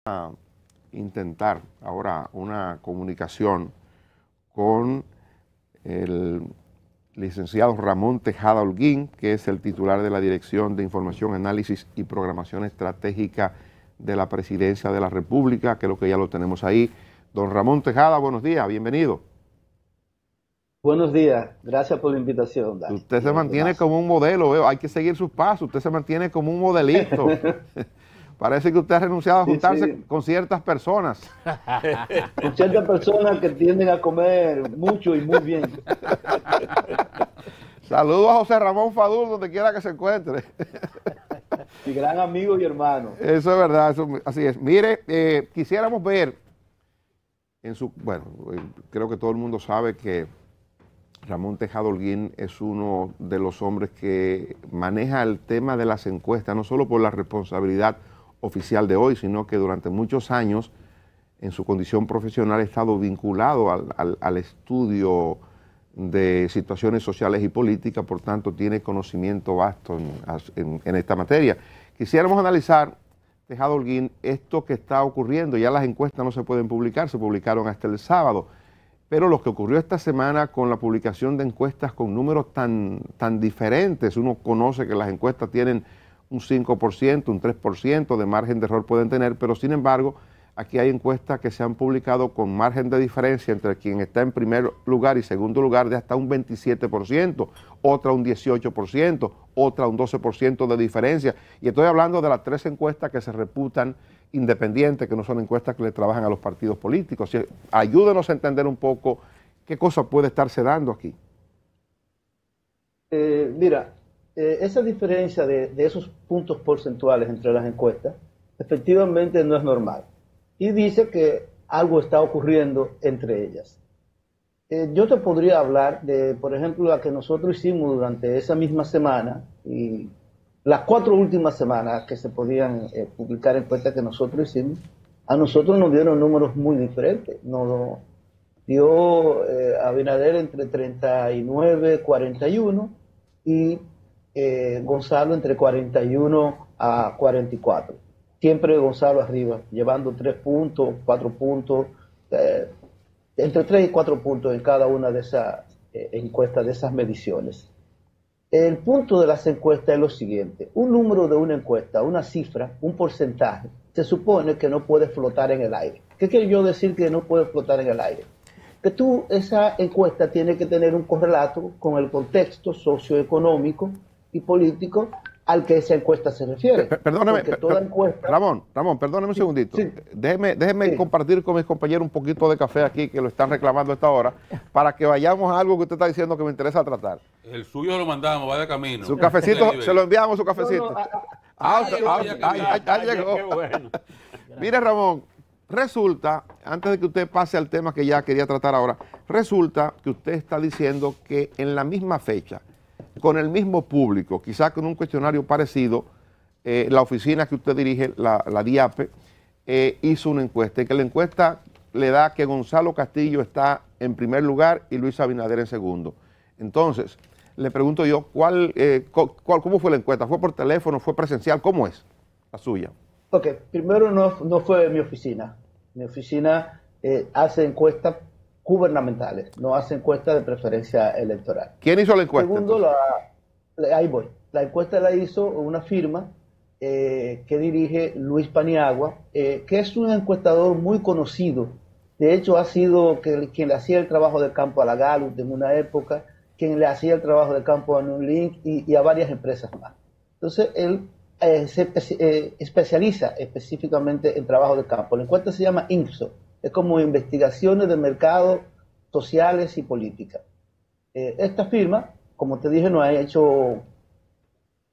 a intentar ahora una comunicación con el licenciado Ramón Tejada Holguín, que es el titular de la Dirección de Información, Análisis y Programación Estratégica de la Presidencia de la República. Creo que ya lo tenemos ahí. Don Ramón Tejada, buenos días, bienvenido. Buenos días, gracias por la invitación, Dani. Usted se mantiene como un modelo, veo, hay que seguir sus pasos, usted se mantiene como un modelito. Parece que usted ha renunciado a juntarse con ciertas personas. Con ciertas personas que tienden a comer mucho y muy bien. Saludos a José Ramón Fadul, donde quiera que se encuentre. Mi gran amigo y hermano. Eso es verdad, eso, así es. Mire, quisiéramos ver bueno, creo que todo el mundo sabe que Ramón Tejada Holguín es uno de los hombres que maneja el tema de las encuestas, no solo por la responsabilidad oficial de hoy, sino que durante muchos años en su condición profesional ha estado vinculado al estudio de situaciones sociales y políticas, por tanto tiene conocimiento vasto en esta materia. Quisiéramos analizar, Tejada Holguín, esto que está ocurriendo. Ya las encuestas no se pueden publicar, se publicaron hasta el sábado, pero lo que ocurrió esta semana con la publicación de encuestas con números tan diferentes, uno conoce que las encuestas tienen un 5%, un 3% de margen de error pueden tener, pero sin embargo, aquí hay encuestas que se han publicado con margen de diferencia entre quien está en primer lugar y segundo lugar de hasta un 27%, otra un 18%, otra un 12% de diferencia. Y estoy hablando de las 3 encuestas que se reputan independientes, que no son encuestas que le trabajan a los partidos políticos. Ayúdenos a entender un poco qué cosa puede estarse dando aquí. Mira, esa diferencia de esos puntos porcentuales entre las encuestas efectivamente no es normal. Y dice que algo está ocurriendo entre ellas. Yo te podría hablar de, por ejemplo, la que nosotros hicimos durante esa misma semana y las 4 últimas semanas que se podían publicar encuestas que nosotros hicimos. A nosotros nos dieron números muy diferentes. Nos dio Abinader entre 39, 41 y Gonzalo entre 41 a 44. Siempre Gonzalo arriba, llevando 3 puntos, 4 puntos, entre 3 y 4 puntos en cada una de esas encuestas, de esas mediciones. El punto de las encuestas es lo siguiente: un número de una encuesta, una cifra, un porcentaje, se supone que no puede flotar en el aire. ¿Qué quiero yo decir que no puede flotar en el aire? Que esa encuesta tiene que tener un correlato con el contexto socioeconómico y político al que esa encuesta se refiere. Perdóneme, Ramón, perdóneme un segundito. Sí. Déjeme compartir con mis compañeros un poquito de café aquí, que lo están reclamando a esta hora, para que vayamos a algo que usted está diciendo que me interesa tratar. El suyo lo mandamos, va de camino. Su cafecito, se lo enviamos, su cafecito. Llegó. Qué bueno. Mire, Ramón, resulta, antes de que usted pase al tema que ya quería tratar ahora, resulta que usted está diciendo que en la misma fecha, con el mismo público, quizás con un cuestionario parecido, la oficina que usted dirige, la DIAPE, hizo una encuesta, y que la encuesta le da que Gonzalo Castillo está en primer lugar y Luis Abinader en segundo. Entonces, le pregunto yo, ¿cómo fue la encuesta? ¿Fue por teléfono? ¿Fue presencial? ¿Cómo es la suya? Ok, primero no fue mi oficina. Mi oficina hace encuestas gubernamentales, no hace encuestas de preferencia electoral. ¿Quién hizo la encuesta? Segundo, ahí voy. La encuesta la hizo una firma que dirige Luis Paniagua, que es un encuestador muy conocido. De hecho, ha sido quien le hacía el trabajo de campo a la Gallup en una época, quien le hacía el trabajo de campo a Newlink y a varias empresas más. Entonces, él se especializa específicamente en trabajo de campo. La encuesta se llama INCSO. Es como investigaciones de mercados sociales y políticas. Esta firma, como te dije, nos ha hecho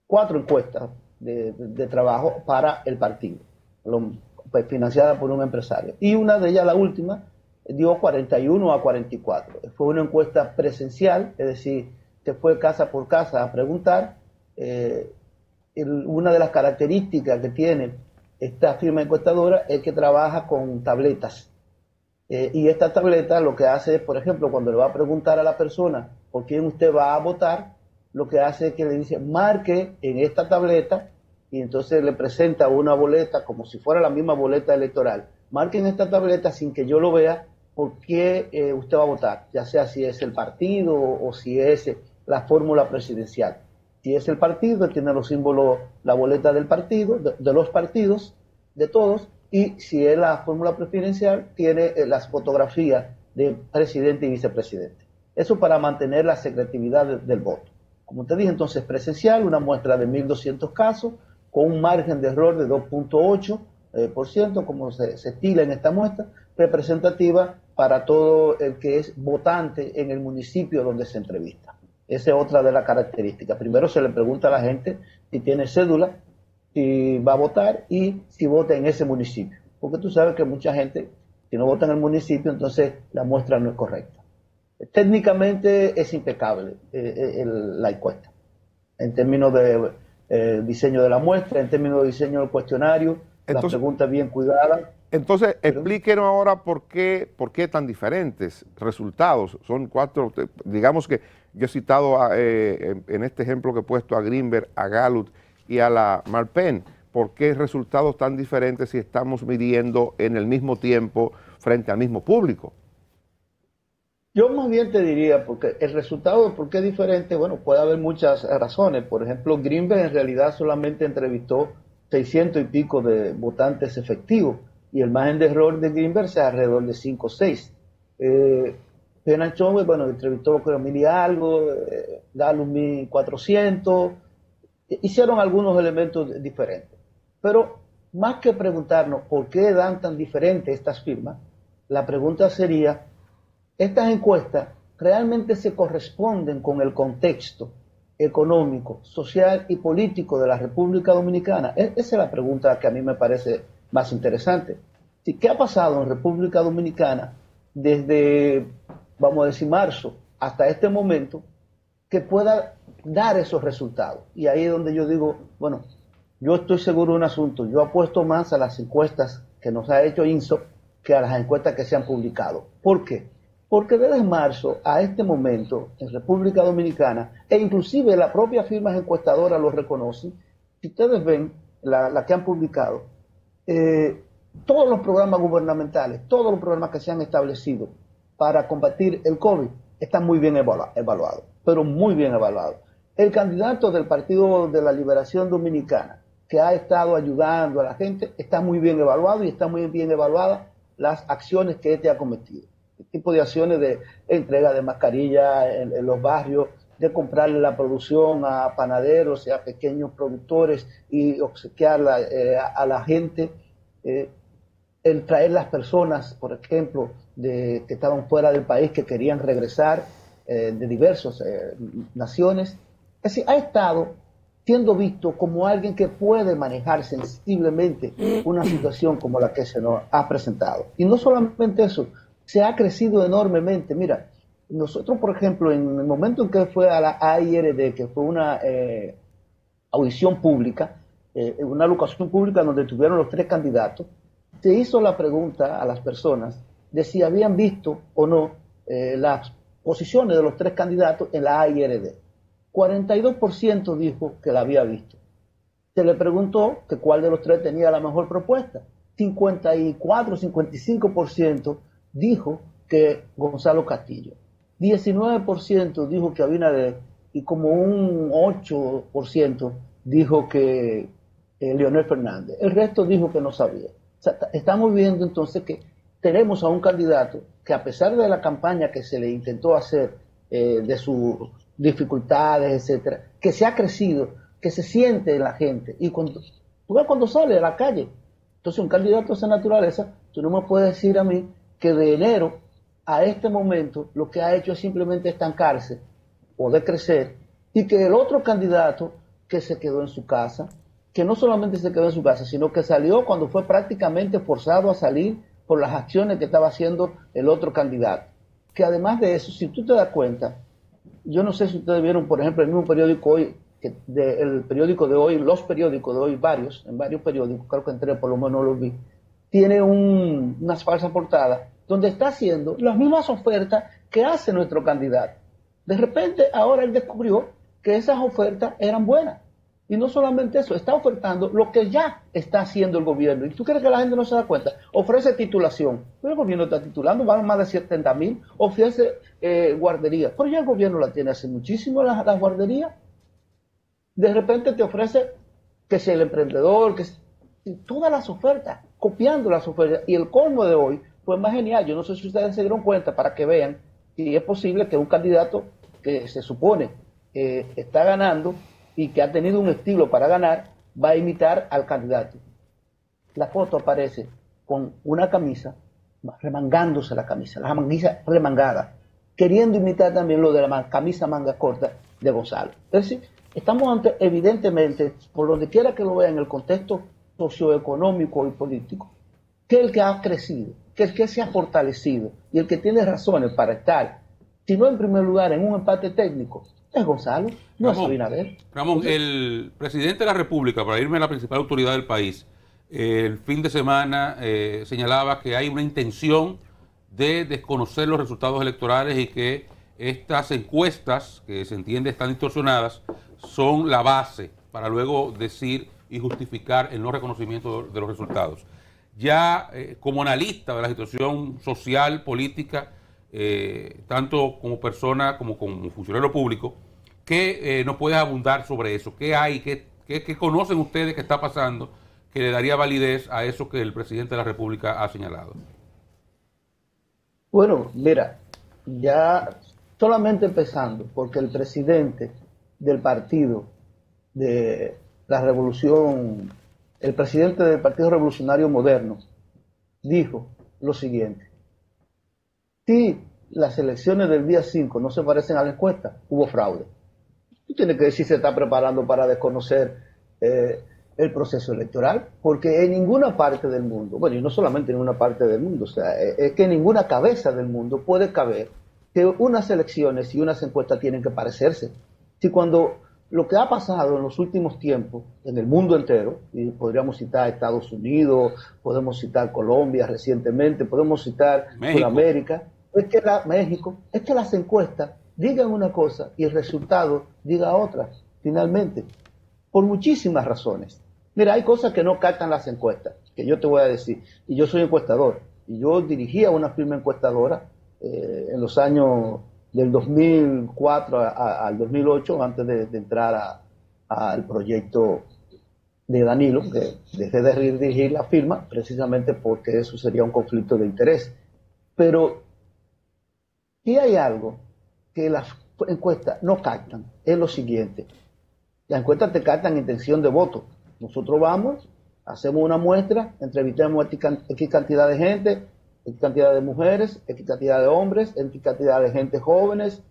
4 encuestas de trabajo para el partido, financiada por un empresario. Y una de ellas, la última, dio 41 a 44. Fue una encuesta presencial, es decir, se fue casa por casa a preguntar. Una de las características que tiene esta firma encuestadora es que trabaja con tabletas. Y esta tableta lo que hace es, por ejemplo, cuando le va a preguntar a la persona por quién usted va a votar, lo que hace es que le dice, marque en esta tableta y entonces le presenta una boleta como si fuera la misma boleta electoral. Marquen esta tableta sin que yo lo vea por qué usted va a votar, ya sea si es el partido o si es la fórmula presidencial. Si es el partido, tiene los símbolos, la boleta del partido, de los partidos, de todos, y si es la fórmula presidencial, tiene las fotografías de presidente y vicepresidente. Eso para mantener la secretividad del voto. Como te dije, entonces presencial, una muestra de 1.200 casos, con un margen de error de 2.8%, como se estila en esta muestra, representativa para todo el que es votante en el municipio donde se entrevista. Esa es otra de las características. Primero se le pregunta a la gente si tiene cédula, si va a votar y si vota en ese municipio. Porque tú sabes que mucha gente, si no vota en el municipio, entonces la muestra no es correcta. Técnicamente es impecable la encuesta, en términos de diseño de la muestra, en términos de diseño del cuestionario, las preguntas bien cuidadas. Entonces, explíquenos ahora por qué tan diferentes resultados. Son 4, digamos que yo he citado en este ejemplo que he puesto a Greenberg, a Gallup y a la Marpen. ¿Por qué resultados tan diferentes si estamos midiendo en el mismo tiempo frente al mismo público? Yo más bien te diría, porque el resultado, ¿por qué es diferente? Bueno, puede haber muchas razones. Por ejemplo, Greenberg en realidad solamente entrevistó 600 y pico de votantes efectivos, y el margen de error de Greenberg es alrededor de 5 o 6. Penachón, bueno, entrevistó creo 1.000 y algo, Gallup 1.400, hicieron algunos elementos diferentes. Pero más que preguntarnos por qué dan tan diferentes estas firmas, la pregunta sería, ¿estas encuestas realmente se corresponden con el contexto económico, social y político de la República Dominicana? Esa es la pregunta que a mí me parece más interesante. ¿Qué ha pasado en República Dominicana desde, vamos a decir, marzo hasta este momento que pueda dar esos resultados? Y ahí es donde yo digo, bueno, yo estoy seguro de un asunto, yo apuesto más a las encuestas que nos ha hecho INSOP que a las encuestas que se han publicado. ¿Por qué? Porque desde marzo a este momento en República Dominicana, e inclusive la propia firma encuestadora lo reconoce, si ustedes ven la que han publicado, todos los programas gubernamentales, todos los programas que se han establecido para combatir el COVID están muy bien evaluados, pero muy bien evaluados. El candidato del Partido de la Liberación Dominicana, que ha estado ayudando a la gente, está muy bien evaluado y está muy bien evaluadas las acciones que este ha cometido. El tipo de acciones de entrega de mascarillas en los barrios, de comprarle la producción a panaderos y a pequeños productores y obsequiarla a la gente, el traer las personas, por ejemplo, que estaban fuera del país, que querían regresar de diversas naciones. Es decir, ha estado siendo visto como alguien que puede manejar sensiblemente una situación como la que se nos ha presentado. Y no solamente eso, se ha crecido enormemente. Mira, nosotros, por ejemplo, en el momento en que fue a la AIRD, que fue una audición pública, una locución pública donde tuvieron los 3 candidatos, se hizo la pregunta a las personas de si habían visto o no las posiciones de los 3 candidatos en la AIRD. 42% dijo que la había visto. Se le preguntó que cuál de los 3 tenía la mejor propuesta. 55% dijo que Gonzalo Castillo. 19% dijo que Abinader y como un 8% dijo que Leonel Fernández. El resto dijo que no sabía. O sea, estamos viendo entonces que tenemos a un candidato que, a pesar de la campaña que se le intentó hacer, de sus dificultades, etcétera, que se ha crecido, que se siente en la gente. Y tú ves cuando sale a la calle. Entonces, un candidato de esa naturaleza, tú no me puedes decir a mí que de enero a este momento lo que ha hecho es simplemente estancarse o decrecer, y que el otro candidato que se quedó en su casa, que no solamente se quedó en su casa, sino que salió cuando fue prácticamente forzado a salir por las acciones que estaba haciendo el otro candidato. Que además de eso, si tú te das cuenta, yo no sé si ustedes vieron, por ejemplo, el mismo periódico hoy, el periódico de hoy, los periódicos de hoy, en varios periódicos, creo que en 3 por lo menos los vi, tiene unas falsas portadas donde está haciendo las mismas ofertas que hace nuestro candidato. De repente, ahora él descubrió que esas ofertas eran buenas. Y no solamente eso, está ofertando lo que ya está haciendo el gobierno. ¿Y tú crees que la gente no se da cuenta? Ofrece titulación. Pero el gobierno está titulando, van más de 70.000. Ofrece guardería. Pero ya el gobierno la tiene hace muchísimo, las guarderías. De repente te ofrece que sea el emprendedor, todas las ofertas, copiando las ofertas. Y el colmo de hoy fue más genial. Yo no sé si ustedes se dieron cuenta para que vean si es posible que un candidato que se supone está ganando y que ha tenido un estilo para ganar, va a imitar al candidato. La foto aparece con una camisa, remangándose la camisa remangada, queriendo imitar también lo de la camisa manga corta de Gonzalo. Es decir, estamos ante, evidentemente, por donde quiera que lo vean, en el contexto socioeconómico y político, que el que ha crecido, que el que se ha fortalecido y el que tiene razones para estar, si no en primer lugar en un empate técnico, es Gonzalo, no es Abinader. Ramón, el presidente de la República, para irme a la principal autoridad del país, el fin de semana señalaba que hay una intención de desconocer los resultados electorales y que estas encuestas, que se entiende están distorsionadas, son la base para luego decir y justificar el no reconocimiento de los resultados. Ya como analista de la situación social, política, tanto como persona como como funcionario público, ¿qué nos puedes abundar sobre eso? ¿Qué hay? ¿Qué conocen ustedes que está pasando que le daría validez a eso que el presidente de la República ha señalado? Bueno, mira, ya solamente empezando, porque el presidente del partido de la revolución, el presidente del Partido Revolucionario Moderno, dijo lo siguiente: si las elecciones del día 5 no se parecen a la encuesta, hubo fraude. Tú tienes que decir si se está preparando para desconocer el proceso electoral, porque en ninguna parte del mundo, bueno, y no solamente en ninguna parte del mundo, o sea, es que en ninguna cabeza del mundo puede caber que unas elecciones y unas encuestas tienen que parecerse. Si cuando lo que ha pasado en los últimos tiempos en el mundo entero, y podríamos citar Estados Unidos, podemos citar Colombia recientemente, podemos citar Sudamérica, México, es que las encuestas digan una cosa y el resultado diga otra, finalmente, por muchísimas razones. Mira, hay cosas que no captan las encuestas, que yo te voy a decir, y yo soy encuestador, y yo dirigía una firma encuestadora en los años del 2004 al 2008, antes de entrar al proyecto de Danilo, que dejé de dirigir la firma, precisamente porque eso sería un conflicto de interés. Pero si hay algo que las encuestas no captan, es lo siguiente: las encuestas te captan intención de voto. Nosotros vamos, hacemos una muestra, entrevistamos X cantidad de gente, X cantidad de mujeres, X cantidad de hombres, X cantidad de gente jóvenes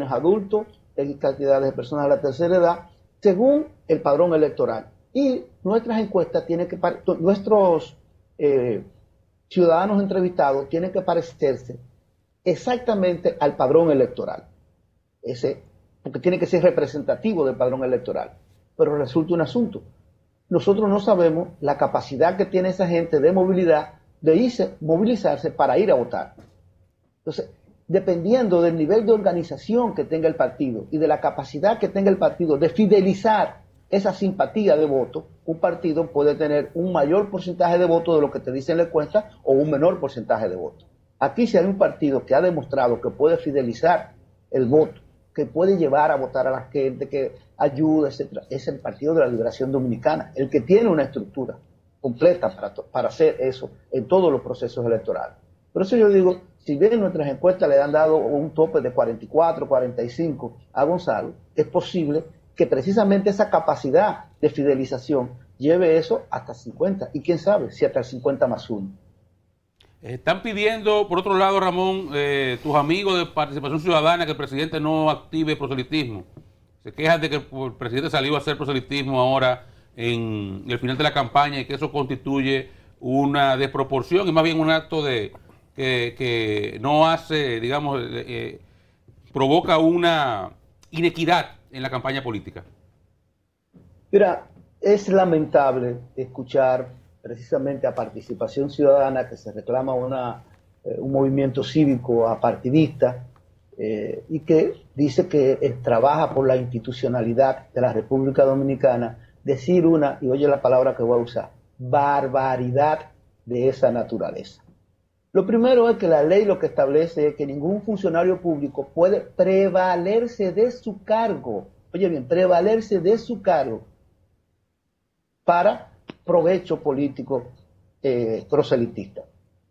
adultos, X cantidad de personas de la tercera edad, según el padrón electoral. Y nuestras encuestas tienen que, nuestros ciudadanos entrevistados tienen que parecerse exactamente al padrón electoral. Porque tiene que ser representativo del padrón electoral. Pero resulta un asunto: nosotros no sabemos la capacidad que tiene esa gente de movilidad, de movilizarse para ir a votar. Entonces, dependiendo del nivel de organización que tenga el partido y de la capacidad que tenga el partido de fidelizar esa simpatía de voto, un partido puede tener un mayor porcentaje de votos de lo que te dice en la encuesta o un menor porcentaje de votos. Aquí, si hay un partido que ha demostrado que puede fidelizar el voto, que puede llevar a votar a la gente, que ayuda, etc., es el Partido de la Liberación Dominicana, el que tiene una estructura completa para hacer eso en todos los procesos electorales. Por eso yo digo, si bien nuestras encuestas le han dado un tope de 44, 45 a Gonzalo, es posible que precisamente esa capacidad de fidelización lleve eso hasta 50, y quién sabe si hasta el 50 más 1. Están pidiendo, por otro lado, Ramón, tus amigos de Participación Ciudadana, que el presidente no active proselitismo. Se quejan de que el presidente salió a hacer proselitismo ahora en el final de la campaña y que eso constituye una desproporción y más bien un acto que no hace, digamos, provoca una inequidad en la campaña política. Mira, es lamentable escuchar precisamente a Participación Ciudadana, que se reclama un movimiento cívico apartidista, y que dice que trabaja por la institucionalidad de la República Dominicana, decir una, y oye la palabra que voy a usar, barbaridad de esa naturaleza. Lo primero es que la ley lo que establece es que ningún funcionario público puede prevalerse de su cargo, oye bien, prevalerse de su cargo para provecho político proselitista.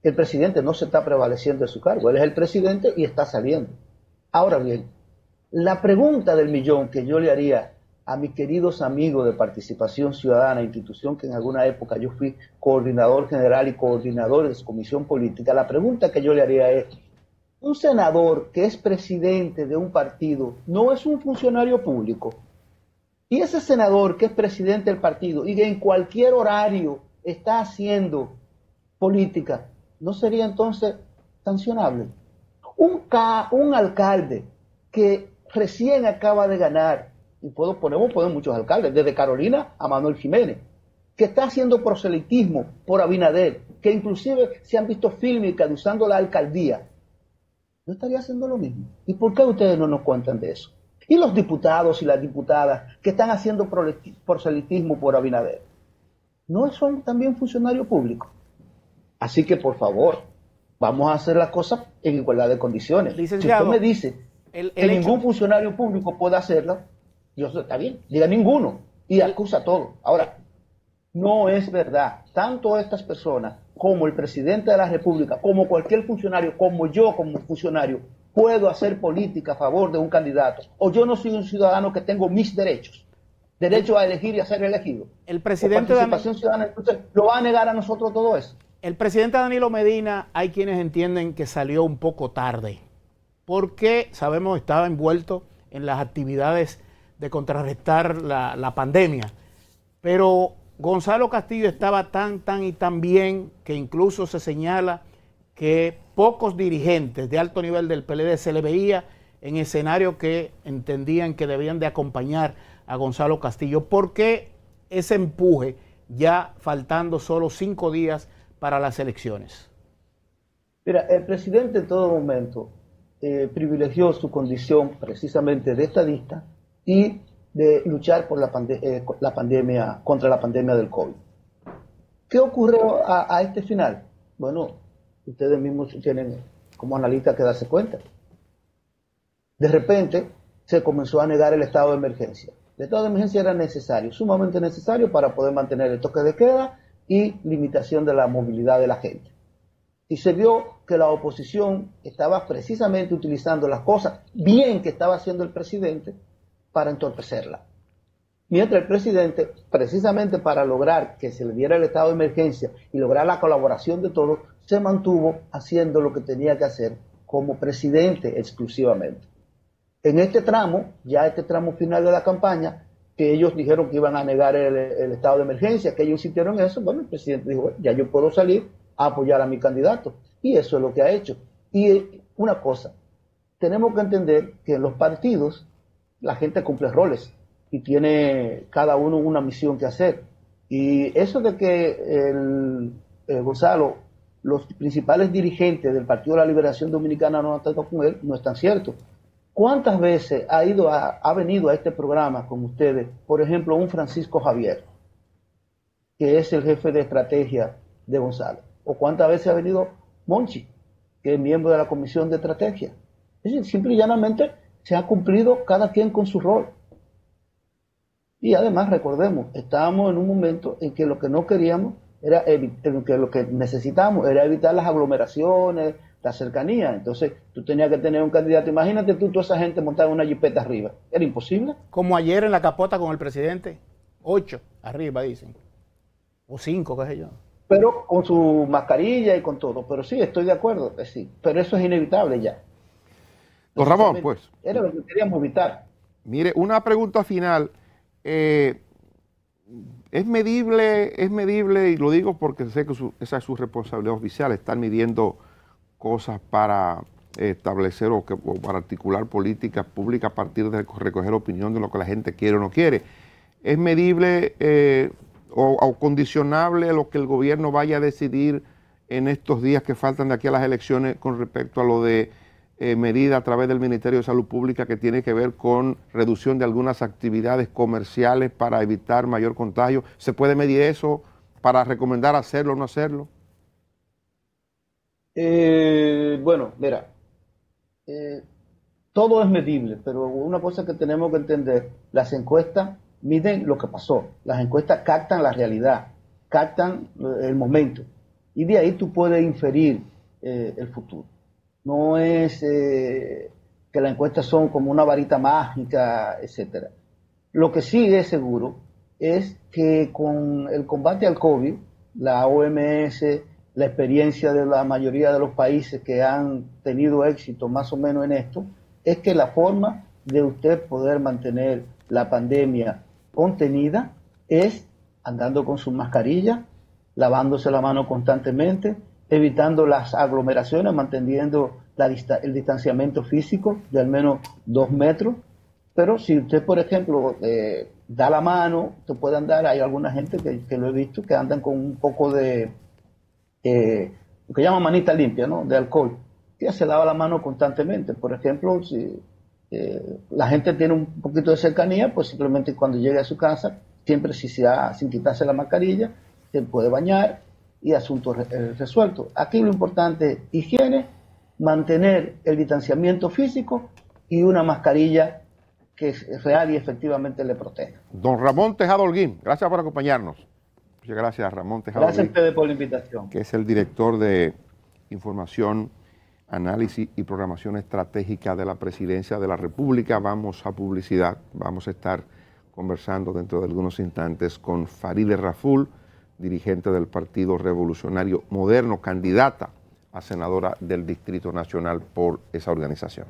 El presidente no se está prevaleciendo de su cargo, él es el presidente y está saliendo. Ahora bien, la pregunta del millón que yo le haría a mis queridos amigos de Participación Ciudadana, institución que en alguna época yo fui coordinador general y coordinador de su comisión política, la pregunta que yo le haría es, un senador que es presidente de un partido no es un funcionario público. Y ese senador que es presidente del partido y que en cualquier horario está haciendo política, ¿no sería entonces sancionable? Un alcalde que recién acaba de ganar, y podemos poner muchos alcaldes, desde Carolina a Manuel Jiménez, que está haciendo proselitismo por Abinader, que inclusive se han visto fílmicas de usando la alcaldía, ¿no estaría haciendo lo mismo? ¿Y por qué ustedes no nos cuentan de eso? Y los diputados y las diputadas que están haciendo proselitismo por Abinader, ¿no son también funcionarios públicos? Así que, por favor, vamos a hacer las cosas en igualdad de condiciones. Licenciado, si usted me dice que ningún funcionario público puede hacerla, yo está bien, diga ninguno, y acusa a todos. Ahora, no es verdad. Tanto estas personas, como el presidente de la República, como cualquier funcionario, como yo como funcionario, puedo hacer política a favor de un candidato, o yo no soy un ciudadano que tengo mis derechos, derecho a elegir y a ser elegido. El presidente Participación Ciudadana, entonces, ¿lo va a negar a nosotros todo eso? El presidente Danilo Medina, hay quienes entienden que salió un poco tarde, porque sabemos estaba envuelto en las actividades de contrarrestar la pandemia, pero Gonzalo Castillo estaba tan bien que incluso se señala que pocos dirigentes de alto nivel del PLD se le veía en escenarios que entendían que debían de acompañar a Gonzalo Castillo. ¿Por qué ese empuje ya faltando solo 5 días para las elecciones? Mira, el presidente en todo momento privilegió su condición precisamente de estadista y de luchar por contra la pandemia del COVID. ¿Qué ocurrió a este final? Bueno, ustedes mismos tienen como analistas que darse cuenta. De repente se comenzó a negar el estado de emergencia. El estado de emergencia era necesario, sumamente necesario para poder mantener el toque de queda y limitación de la movilidad de la gente. Y se vio que la oposición estaba precisamente utilizando las cosas bien que estaba haciendo el presidente para entorpecerla. Mientras el presidente, precisamente para lograr que se le diera el estado de emergencia y lograr la colaboración de todos, se mantuvo haciendo lo que tenía que hacer como presidente exclusivamente. En este tramo, ya este tramo final de la campaña, que ellos dijeron que iban a negar el estado de emergencia, que ellos insistieron en eso, bueno, el presidente dijo, bueno, ya yo puedo salir a apoyar a mi candidato. Y eso es lo que ha hecho. Y una cosa, tenemos que entender que en los partidos la gente cumple roles y tiene cada uno una misión que hacer. Y eso de que Gonzalo, los principales dirigentes del Partido de la Liberación Dominicana no han estado con él, no es tan cierto. ¿Cuántas veces ha venido a este programa con ustedes, por ejemplo, un Francisco Javier, que es el jefe de estrategia de Gonzalo? ¿O cuántas veces ha venido Monchi, que es miembro de la Comisión de Estrategia? Es decir, simple y llanamente se ha cumplido cada quien con su rol. Y además, recordemos, estábamos en un momento en que lo que no queríamos era lo que necesitábamos era evitar las aglomeraciones, la cercanía. Entonces, tú tenías que tener un candidato. Imagínate tú, toda esa gente montada en una jipeta arriba. ¿Era imposible? Como ayer en la capota con el presidente, 8 arriba dicen, o 5, qué sé yo. Pero con su mascarilla y con todo. Pero sí, estoy de acuerdo, sí. Pero eso es inevitable ya. Don Ramón, pues. Era lo que queríamos evitar. Mire, una pregunta final. ¿Es medible, y lo digo porque sé que esa es su responsabilidad oficial, estar midiendo cosas para establecer o para articular políticas públicas a partir de recoger opinión de lo que la gente quiere o no quiere? ¿Es medible o condicionable lo que el gobierno vaya a decidir en estos días que faltan de aquí a las elecciones con respecto a lo de medida a través del Ministerio de Salud Pública que tiene que ver con reducción de algunas actividades comerciales para evitar mayor contagio. ¿Se puede medir eso para recomendar hacerlo o no hacerlo? Bueno, mira, todo es medible, pero una cosa que tenemos que entender, las encuestas miden lo que pasó, las encuestas captan la realidad, captan el momento, y de ahí tú puedes inferir el futuro. No es que las encuestas son como una varita mágica, etcétera. Lo que sí es seguro es que con el combate al COVID, la OMS, la experiencia de la mayoría de los países que han tenido éxito más o menos en esto, es que la forma de usted poder mantener la pandemia contenida es andando con su mascarilla, lavándose la mano constantemente, evitando las aglomeraciones, manteniendo el distanciamiento físico de al menos 2 metros. Pero si usted, por ejemplo, da la mano, te puede andar, hay alguna gente que lo he visto, que andan con un poco de, lo que llaman manita limpia, ¿no?, de alcohol, que se lava la mano constantemente. Por ejemplo, si la gente tiene un poquito de cercanía, pues simplemente cuando llegue a su casa, siempre sin quitarse la mascarilla, se puede bañar y asunto resuelto. Aquí lo importante es higiene, mantener el distanciamiento físico y una mascarilla que es real y efectivamente le proteja. Don Ramón Tejada Holguín, gracias por acompañarnos. Muchas gracias, Ramón Tejada Gracias Holguín, a ustedes por la invitación. que es el director de Información, Análisis y Programación Estratégica de la Presidencia de la República. Vamos a publicidad, vamos a estar conversando dentro de algunos instantes con Farideh Raful, dirigente del Partido Revolucionario Moderno, candidata a senadora del Distrito Nacional por esa organización.